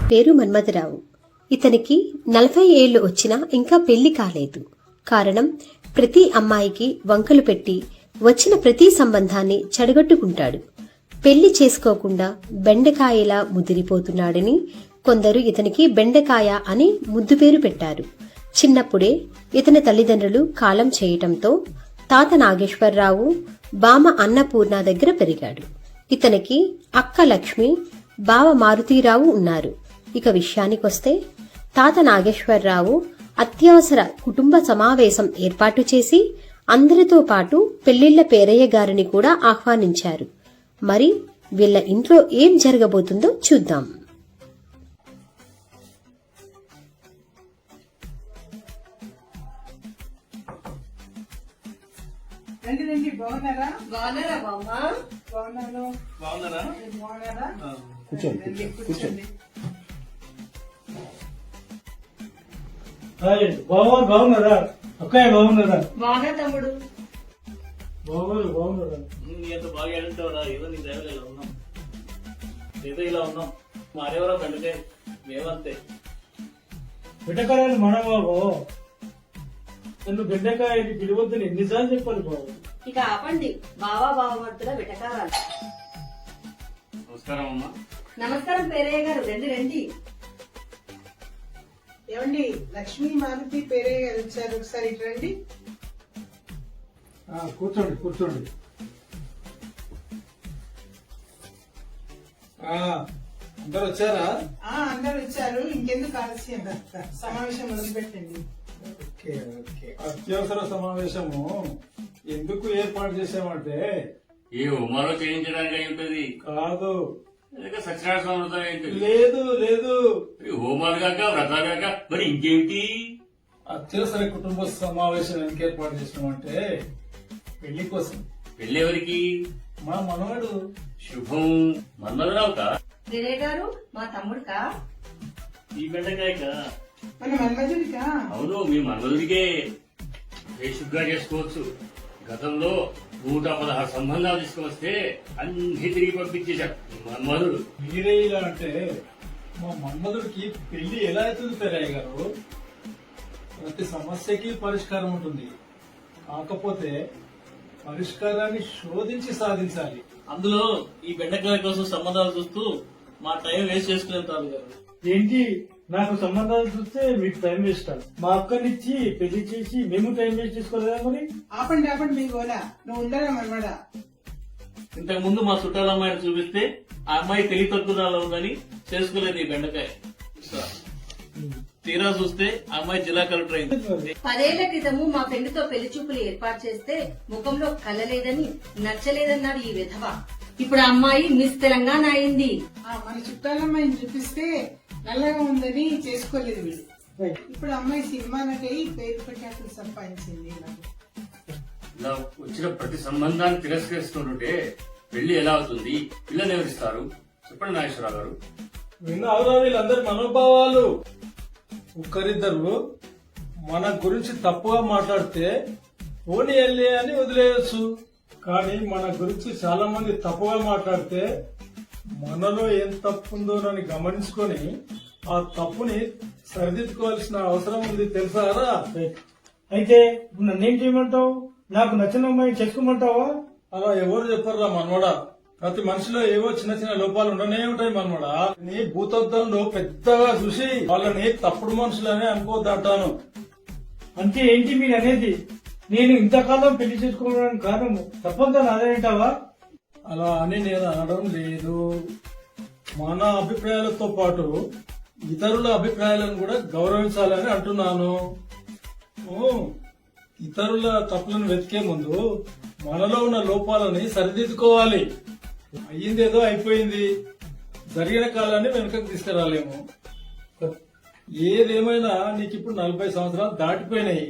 పేరు మన్మథరావు. ఇతనికి 40 ఏళ్లు వచ్చినా ఇంకా పెళ్లి కాలేదు. కారణం, ప్రతి అమ్మాయికి వంకలు పెట్టి వచ్చిన ప్రతి సంబంధాన్ని చెడగొట్టుకుంటాడు. పెళ్లి చేసుకోకుండా బెండకాయలా ముదిరిపోతున్నాడని కొందరు ఇతనికి బెండకాయ అని ముద్దు పేరు పెట్టారు. చిన్నప్పుడే ఇతని తల్లిదండ్రులు కాలం చేయటంతో తాత నాగేశ్వరరావు, బామ అన్నపూర్ణ దగ్గర పెరిగాడు. ఇతనికి అక్క లక్ష్మి, బావ మారుతీరావు ఉన్నారు. ఇక విషయానికొస్తే తాత నాగేశ్వరరావు అత్యవసర కుటుంబ సమావేశం ఏర్పాటు చేసి అందరితో పాటు పెళ్లిళ్ల పేరయ్య గారిని కూడా ఆహ్వానించారు. మరి వీళ్ల ఇంట్లో ఏం జరగబోతుందో చూద్దాం. బాగున్నారా అక్కయ్య? బాగున్నారా? బాగా తమ్ముడు బాగున్నారా? ఎంత బాగా అంటావురా, ఏదో నీ దైవలో ఇలా ఉన్నాం, ఏదో ఇలా ఉన్నాం. మారేవరా బెండకాయ, మేమంతే. బిడ్డకాయలు మన బాబు, నన్ను బిడ్డకాయని పిలవద్దని ఎన్నిసార్లు చెప్పాలి బాబు. ఇక ఆపండి బావా బావమర్తుల వెటకారాలు. నమస్కారం అమ్మా. నమస్కారం పేరయ్య గారు, రండి రండి. ఏమండి, లక్ష్మీ మారుతి పేరయ్య గారు వచ్చారు, ఒకసారి ఇటు రండి. కూర్చోండి కూర్చోండి. అందరు వచ్చారా? అందరు వచ్చారు, ఇంకెందుకు ఆలస్యం, సమావేశం మొదలుపెట్టండి. Okay okay. అత్యవసర సమావేశము ఎందుకు ఏర్పాటు చేసామంటే, ఈ ఉమాలో చేయించడానికి అయి ఉంటుంది. కాదు, సత్యనారాయణ స్వామి ఏంటి? లేదు లేదు, హోమాలు కాక వ్రతాలు కాక మరి ఇంకేమిటి? అత్యవసర కుటుంబ సమావేశం ఎందుకు ఏర్పాటు చేసినామంటే, పెళ్లి కోసం. పెళ్లి ఎవరికి? మా మనవాడు. శుభం. మన్మథరావుకా? పేరయ్య గారు మా తమ్ముడుకా? ఈ బెండకాయకా? మన మన్మధుడికా? అవును, మీ మన్మధుడికే. బేసిక్గా చేసుకోవచ్చు. గతంలో 116 సంబంధాలు తీసుకువస్తే అన్ని తిరిగి పంపించేశాడు మన్మధుడు. మీరే ఇలా అంటే మా మన్మధుడికి పెళ్లి ఎలా అవుతుంది పేరయ్య గారు? ప్రతి సమస్యకి పరిష్కారం ఉంటుంది, కాకపోతే పరిష్కారాన్ని శోధించి సాధించాలి. అందులో ఈ బెండకాయ కోసం సంబంధాలు చూస్తూ మా టైం వేస్ట్ చేసుకునేంటారు గారు. ఏంటి, నాకు సంబంధాలు చూస్తే మీకు టైం వేస్ట్? మా అక్కనిచ్చి పెళ్లి చేసి మేము టైం వేస్ట్ చేసుకోలేదా? మరి ఆపండి ఆపండి మీ గోలా, నువ్వు ఉండరా మనవాడా? ఇంతకు ముందు మా చుట్టాల అమ్మాయిని చూపిస్తే ఆ అమ్మాయి తెలివి తక్కువలో ఉందని చేసుకోలేదు ఈ బెండకాయ. తీరా చూస్తే ఆ అమ్మాయి జిల్లా కలెక్టర్ అయింది. 10 ఏళ్ల క్రితము మా ఫ్రెండ్తో పెళ్లి చూపులు ఏర్పాటు చేస్తే ముఖంలో కళ్ళలేదని నచ్చలేదన్నాడు ఈ విధవ. ఇప్పుడు ఆ అమ్మాయి మిస్ తెలంగాణ అయింది. మన చుట్టాలమ్మాయిని చూపిస్తే నల్లగా ఉందని చేసుకోలేదు వీడు. ఇప్పుడు అమ్మాయి సినిమా నటి పేరు ప్రఖ్యాతులు సంపాదించింది. ఇలా వచ్చిన ప్రతి సంబంధాన్ని తిరస్కరిస్తుంటే పెళ్లి ఎలా అవుతుంది? పిల్లలు ఎవరిస్తారు? చెప్పండి నాగేశ్వరరావు గారు. విన్నావురా వీళ్ళందరి మనోభావాలు. ఒకరిద్దరు మన గురించి తప్పుగా మాట్లాడితే పోనీ వెళ్ళి అని వదిలేయచ్చు, కానీ మన గురించి చాలా మంది తప్పుగా మాట్లాడితే మనలో ఏం తప్పు ఉందోనని గమనించుకొని ఆ తప్పుని సరిదిద్దుకోవాల్సిన అవసరం ఉంది, తెలుసారా? అయితే నన్నేం చేయమంటావు? నాకు నచ్చిన అమ్మాయి చేసుకోమంటావా? అలా ఎవరు చెప్పరురా మనవడా. ప్రతి మనిషిలో ఏవో చిన్న చిన్న లోపాలు ఉండనే ఉంటాయి మనవడా. నీ భూతత్వంలో పెద్దగా చూసి వాళ్ళని తప్పుడు మనుషులని అనుకోవద్దంటాను. అంటే ఏంటి మీరు అనేది? నేను ఇంతకాలం పెళ్లి చేసుకోవడానికి కారణం తప్పంతా నాదేంటావా? అలా అని నేను అనడం లేదు. మన అభిప్రాయాలతో పాటు ఇతరుల అభిప్రాయాలను కూడా గౌరవించాలని అంటున్నాను. ఇతరుల తప్పులను వెతికే ముందు మనలో ఉన్న లోపాలని సరిదిద్దుకోవాలి. అయ్యిందేదో అయిపోయింది, జరిగిన కాలాన్ని వెనుకకు తీసుకురాలేము. ఏదేమైనా నీకు ఇప్పుడు 40 సంవత్సరాలు దాటిపోయినాయి.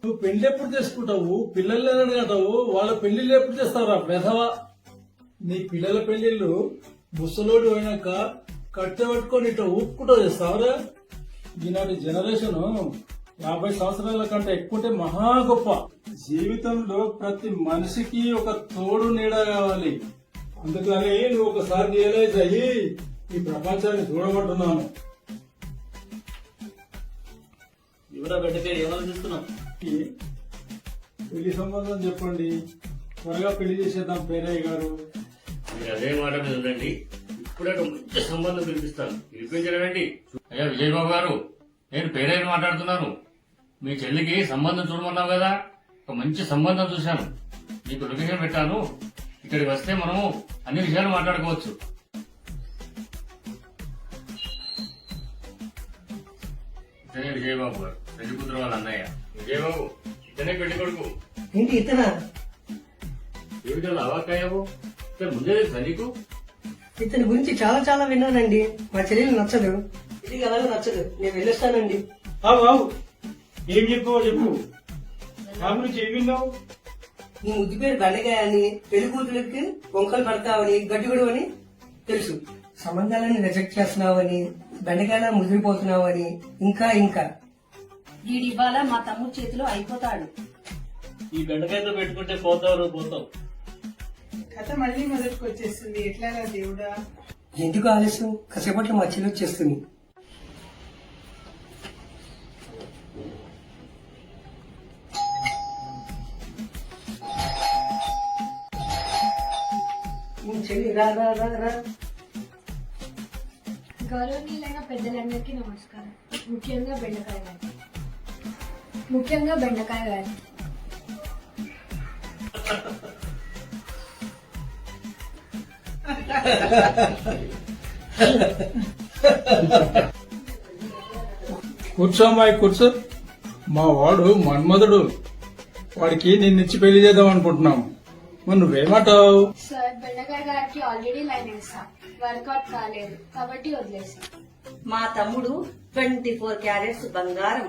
నువ్వు పెళ్లి ఎప్పుడు చేసుకుంటావు? పిల్లల్ని అడగటావు, వాళ్ళ పెళ్లిళ్ళు ఎప్పుడు చేస్తావురా వెధవా? నీ పిల్లల పెళ్లిళ్ళు ముసలోడు అయినాక కట్టె పట్టుకొని ఇట్లా ఊపుకుంటూ చేస్తావురా? ఈనాటి జనరేషన్ 50 సంవత్సరాల కంటే ఎక్కువంటే మహా గొప్ప. జీవితంలో ప్రతి మనిషికి ఒక తోడు నీడ కావాలి. అందుకని నువ్వు ఒకసారి రియలైజ్ అయ్యి ఈ ప్రపంచాన్ని చూడమంటున్నాను. ఎవరా బిడ్డకే ఏమని చూస్తున్నావు? పెళ్లి సంబంధం చెప్పండి, త్వరగా పెళ్లి చేసేద్దాం పేరయ్య గారు. మీరు అదే మాట మీద ఉండండి. ఇప్పుడే ఒక మంచి సంబంధం పిలిపిస్తాను. పిలిపించడం ఏంటి? అయ్యా విజయబాబు గారు, నేను పేరైన మాట్లాడుతున్నాను. మీ చెల్లికి సంబంధం చూడమన్నావు కదా, ఒక మంచి సంబంధం చూశాను. మీకు లొకేషన్ పెట్టాను. ఇక్కడికి వస్తే మనము అన్ని విషయాలు మాట్లాడుకోవచ్చు. ఇతనే విజయబాబు గారు, పెళ్లి కూతురు వాళ్ళ అన్నయ్య. విజయబాబు, ఇతనే పెళ్లి కొడుకు. ఏంటి ఇతనా? ఏమిటో అవాక్కయ్యావు? ఇతను ముందే తెలుసా నీకు? ఇతని గురించి చాలా చాలా విన్నానండి. మా చెల్లెలు నచ్చదు, ఇది అలాగే నచ్చదు. నేను వెళ్ళొస్తానండి. ఆవు ఏం చెప్పావో చెప్పు. నా గురించి ఏం విన్నావు? నీ ముద్దు పేరు బెండకాయ అని, పెళ్లి కూతురికి వంకలు పడతావని, గడ్డిగుడు అని తెలుసు. సంబంధాలను రిజెక్ట్ చేస్తున్నావని, బెండకాయలా ముదిరిపోతున్నావని, ఇంకా ఇంకా. వీడివాళ మా తమ్ముడు చేతిలో అయిపోతాడు. ఈ బెండకాయతో పెట్టుకుంటే పోతావు పోతావు. కథ మళ్ళీ మొదటికి వచ్చేస్తుంది. ఎట్లాగా దేవుడా? ఎందుకు ఆలస్యం? కాసేపట్లో మా చెల్లి వచ్చేస్తుంది. ఈ చెల్లి రా రా రా రా. గౌరవనీయులైన పెద్దలందరికీ నమస్కారం. ముఖ్యంగా బెండకాయ గారి కూర్చో అమ్మాయి కూర్చో. మా వాడు మన్మధుడు, వాడికి నిన్నిచ్చి పెళ్లి చేద్దాం అనుకుంటున్నాం. మరి నువ్వేమంటావు? సార్, బెండకాయ గారికి ఆల్రెడీ లైన్ వేసా, వర్కౌట్ కాలేదు కాబట్టి వదిలేసా. మా తమ్ముడు 24 క్యారెట్స్ బంగారం.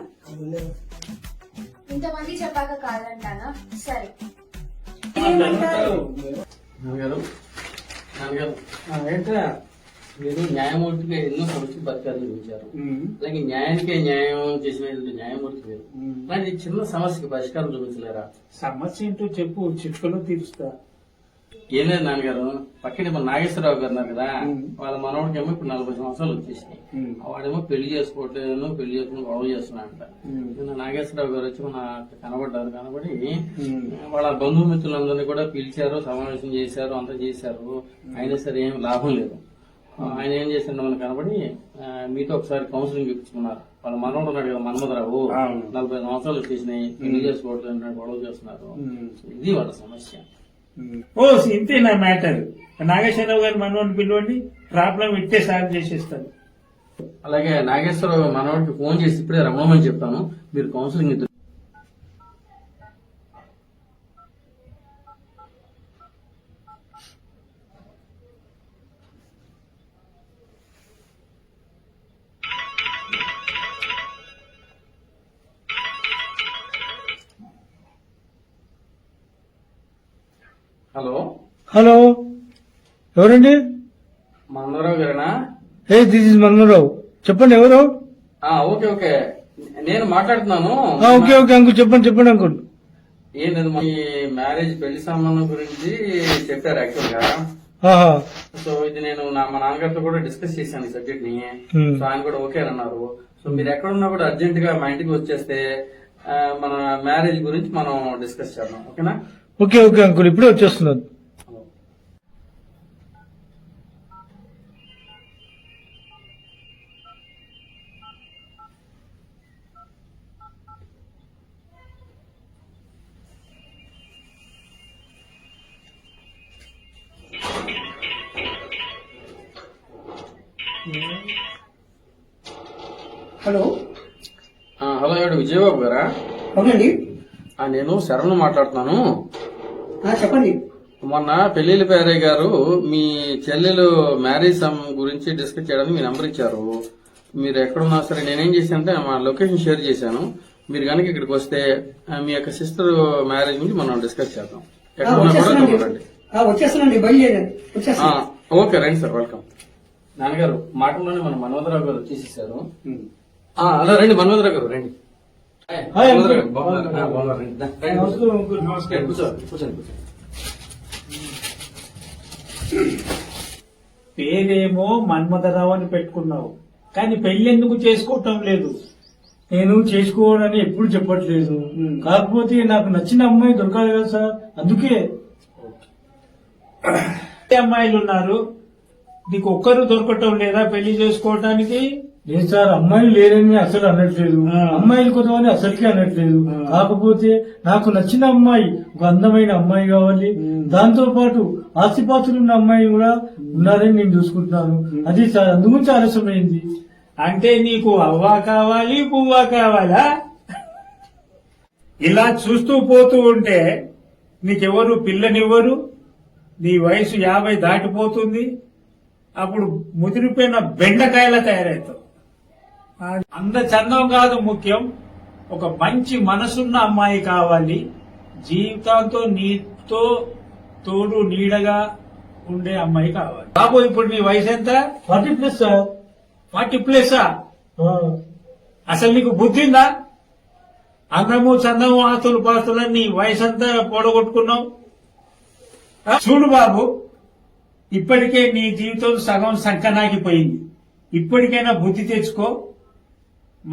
ఇంతమంది చెప్పాక కాదంటానా? సరే. నాన్నగారు ఏంట్రా, మీరు న్యాయమూర్తిగా ఎన్నో సమస్య పరిష్కారం చూపించారు. అలాగే న్యాయానికే న్యాయం చేసిన న్యాయమూర్తి మీరు. మరి ఈ చిన్న సమస్యకి పరిష్కారం చూపించలేరా? సమస్య ఏంటో చెప్పు, చిట్టుకలో తీరుస్తా. ఏం లేదు నాన్నగారు, పక్కన మన నాగేశ్వరరావు గారు ఉన్నారు కదా, వాళ్ళ మనవాడికేమో ఇప్పుడు 40 సంవత్సరాలు వచ్చేసినాయి. వాడేమో పెళ్లి చేసుకోవట్లేదు, పెళ్లి చేసుకుని గొడవ చేస్తున్నాడంట. నిన్న నాగేశ్వరరావు గారు వచ్చి మన కనబడ్డారు. కనబడి వాళ్ళ బంధుమిత్రులందరినీ కూడా పిలిచారు, సమావేశం చేశారు, అంతా చేశారు. అయినా సరే ఏం లాభం లేదు. ఆయన ఏం చేశారు, మనకు కనబడి మీతో ఒకసారి కౌన్సిలింగ్ ఇప్పించుకున్నారు. వాళ్ళ మనవడు ఉన్నాడు కదా మన్మధరావు, 40 సంవత్సరాలు వచ్చేసినాయి, పెళ్లి చేసుకోవట్లేదు, గొడవ చేస్తున్నారు. ఇది వాళ్ళ సమస్య. ఓ ఇంతే నా మ్యాటర్. నాగేశ్వరరావు గారు మనవాడిని పిలవండి, ప్రాబ్లం ఇట్టే సాల్వ్ చేసేస్తాను. అలాగే నాగేశ్వరరావు మనవాడికి ఫోన్ చేసి ఇప్పుడే రమ్మని చెప్తాను, మీరు కౌన్సిలింగ్ ఇద్దరు. హలో హలో, ఎవరండి? మందరావు గారేనా? This is Manmarao. చెప్పండి, ఎవరు? ఓకే ఓకే, నేను మాట్లాడుతున్నాను. ఓకే ఓకే అంకుల్, చెప్పండి అంకుల్. ఏంటది, మీ మ్యారేజ్ పెళ్లి సంబంధం గురించి చెప్పారు యాక్చువల్ గా. సో ఇది నేను మా నాన్నగారితో కూడా డిస్కస్ చేశాను ఈ సబ్జెక్ట్ ని. సో ఆయన కూడా ఓకే అన్నారు. సో మీరు ఎక్కడున్నా కూడా అర్జెంట్ గా మా ఇంటికి వచ్చేస్తే మన మ్యారేజ్ గురించి మనం డిస్కస్ చేద్దాం. ఓకేనా? ఓకే ఓకే అంకుల్, ఇప్పుడే వచ్చేస్తున్నాను. హలో. హలో, ఎవడు విజయబాబు గారా? అవునండి. నేను శరవణ మాట్లాడుతున్నాను. చెప్పండి. మొన్న పెళ్లిళ్ళ పేరయ్య గారు మీ చెల్లెలు మ్యారేజ్ గురించి డిస్కస్ చేయడానికి మీ నంబర్ ఇచ్చారు. మీరు ఎక్కడున్నా సరే నేనేం చేశానంటే మా లొకేషన్ షేర్ చేశాను. మీరు కనుక ఇక్కడికి వస్తే మీ యొక్క సిస్టర్ మ్యారేజ్ గురించి మనం డిస్కస్ చేద్దాం. ఎక్కడున్నా కూడా చూడండి. వచ్చేస్తానండి, బయలుదేరండి. ఓకే, రండి సార్, వెల్కమ్. నాన్నగారు మాటల్లోనే మన మన్మధరావు గారు వచ్చేసేసారు. అలా రండి మన్మధరావు గారు, రండి. కూర్చోండి. పేరేమో మన్మధరావు అని పెట్టుకున్నావు, కానీ పెళ్లి ఎందుకు చేసుకోవటం లేదు? నేను చేసుకోవాలని ఎప్పుడు చెప్పట్లేదు. కాకపోతే నాకు నచ్చిన అమ్మాయి దొరకాలి కదా సార్, అందుకే. అమ్మాయిలు ఉన్నారు, నీకు ఒక్కరు దొరకటం లేదా పెళ్లి చేసుకోవటానికి? లేదు సార్, అమ్మాయిలు లేరని అసలు అనట్లేదు, అమ్మాయిలు కొద్దామని అసలుకే అనట్లేదు. కాకపోతే నాకు నచ్చిన అమ్మాయి ఒక అందమైన అమ్మాయి కావాలి, దాంతో పాటు ఆస్తిపాస్తులు ఉన్న అమ్మాయి కూడా ఉన్నారని నేను చూసుకుంటున్నాను. అది సార్, అందుగురించి ఆలస్యమైంది. అంటే నీకు అవ్వా కావాలి పువ్వా కావాలా? ఇలా చూస్తూ పోతూ ఉంటే నీకెవరు పిల్లనివ్వరు, నీ వయసు 50 దాటిపోతుంది, అప్పుడు ముదిరిపోయిన బెండకాయలా తయారవుతావు. అంద చందం కాదు ముఖ్యం, ఒక మంచి మనసున్న అమ్మాయి కావాలి, జీవితంతో నీతో తోడు నీడగా ఉండే అమ్మాయి కావాలి. బాబు ఇప్పుడు నీ వయసు ఎంత? 40+ సార్. 40+? ఆ, అసలు నీకు బుద్ధిందా? అందము చందము ఆస్తులు పాస్తులన్నీ వయసంతా పొడగొట్టుకున్నావు. చూడు బాబు, ఇప్పటికే నీ జీవితం సగం సంకనాగిపోయింది. ఇప్పటికైనా బుద్ధి తెచ్చుకో,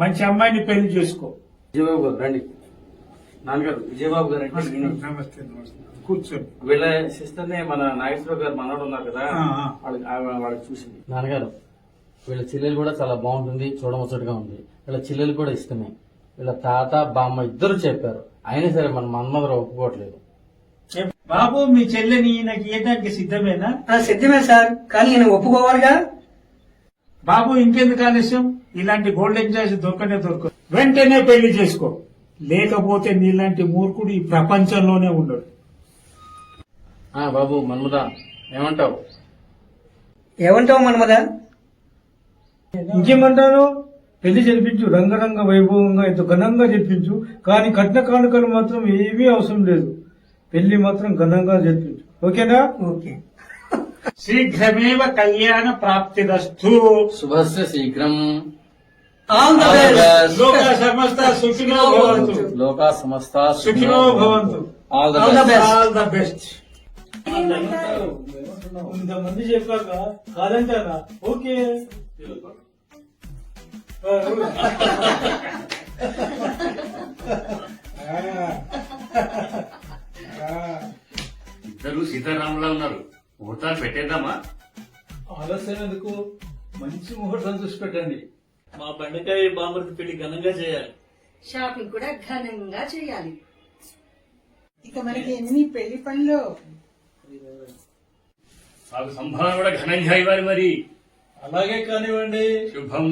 మంచి అమ్మాయిని పెళ్లి చేసుకో. విజయబాబు గారు రండి. నాన్నగారు విజయబాబు గారు అంటే ఈయన. నమస్తే. కూర్చోండి. వీళ్ళ సిస్టర్ నే మన నాగేశ్వరరావు గారు మనోడు ఉన్నారు కదా, వాళ్ళకి చూసింది. నాన్నగారు వీళ్ళ చెల్లెలు కూడా చాలా బాగుంటుంది, చూడముచ్చటగా ఉంది. వీళ్ళ చెల్లెలు కూడా ఇష్టమే. వీళ్ళ తాత బామ్మ ఇద్దరు చెప్పారు, అయినా సరే మన మన్మధుడు ఒప్పుకోవట్లేదు. బాబు, మీ చెల్లెని నాకు ఇవ్వడానికి సిద్ధమేనా? సిద్ధమే సార్, కానీ నేను ఒప్పుకోవాలిగా. బాబు, ఇంకెందుకు ఆలస్యం? ఇలాంటి గోల్డెన్ ఛాయిస్ దొరకనే దొరకదు. వెంటనే పెళ్లి చేసుకో, లేకపోతే నీలాంటి మూర్ఖుడు ఈ ప్రపంచంలోనే ఉండడు. బాబు మన్మద ఏమంటావు? ఏమంటావు మన్మదా? ఇంకేమంటారు? పెళ్లి జరిపించు, రంగరంగ వైభవంగా ఎంతో ఘనంగా జరిపించు, కానీ కట్న కానుకలు మాత్రం ఏమీ అవసరం లేదు. పెళ్లి మాత్రం ఘనంగా జరిపించు, ఓకేనా? ఓకే. శీఘ్రమేవ కళ్యాణ ప్రాప్తిరస్తు. శుభస్య శీఘ్రం. All the best. లోకా సమస్త సుఖినో భవంతు. లోకా సమస్త సుఖినో భవంతు. All the All the best. All the best. ఇంతమంది చెప్పాక కాదంటారా? ఓకే. ఇద్దరు సీతారాములా ఉన్నారు, ముహూర్తాలు పెట్టేద్దామా? ఆలస్యం ఎందుకు? మంచి ముహూర్తం చూసి పెట్టండి. మా బెండకాయ బామర్ది పెళ్లి ఘనంగా చేయాలి. షాపింగ్ కూడా ఘనంగా చేయాలి. ఇక మనకి ఎన్ని పెళ్లి పనులు. సాగు సంభావన కూడా ఘనంగా ఇవ్వాలి మరి. అలాగే కానివ్వండి. శుభం.